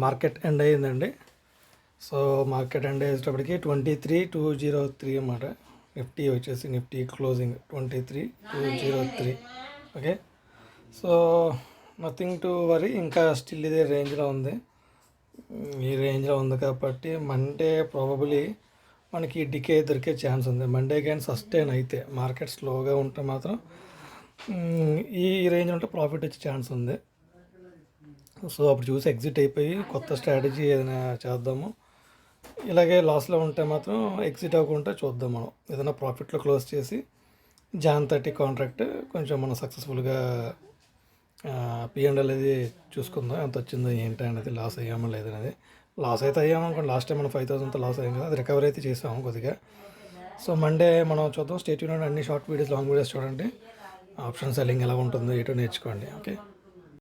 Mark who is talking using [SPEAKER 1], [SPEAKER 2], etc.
[SPEAKER 1] Market end అయ్యిందండి. So market end అయ్యేటప్పటికి 23,203 అన్నమాట. నిఫ్టీ వచ్చేసి Nifty closing 23,203. Okay, so nothing to worry, ఇంకా స్టిల్ ఇదే రేంజ్లో ఉంది. ఈ రేంజ్లో ఉంది కాబట్టి మండే ప్రాబబులీ మనకి డికే దొరికే ఛాన్స్ ఉంది. మండే కానీ సస్టైన్ అయితే మార్కెట్ స్లోగా ఉంటే మాత్రం ఈ రేంజ్ ఉంటే ప్రాఫిట్ వచ్చే ఛాన్స్ ఉంది. సో అప్పుడు చూసి ఎగ్జిట్ అయిపోయి కొత్త స్ట్రాటజీ ఏదైనా చేద్దాము. ఇలాగే లాస్లో ఉంటే మాత్రం ఎగ్జిట్ అవ్వకుండా చూద్దాం. మనం ఏదైనా ప్రాఫిట్లో క్లోజ్ చేసి జాన్ 30 కాంట్రాక్ట్ కొంచెం మనం సక్సెస్ఫుల్గా పిఎండ్ఎల్ అది చూసుకుందాం, ఎంత వచ్చిందో ఏంటి అనేది, లాస్ అయ్యామో లేదనేది. లాస్ అయితే అయ్యాము అనుకోండి, లాస్ట్ టైం మనం 5,000తో లాస్ అయ్యాం కదా, అది రికవరీ అయితే చేసాము కొద్దిగా. సో మండే మనం చూద్దాం. స్టే ట్యూన్, అన్ని షార్ట్ వీడియోస్, లాంగ్ వీడియోస్ చూడండి. ఆప్షన్ సెల్లింగ్ ఎలా ఉంటుందో ఏటో నేర్చుకోండి. ఓకే.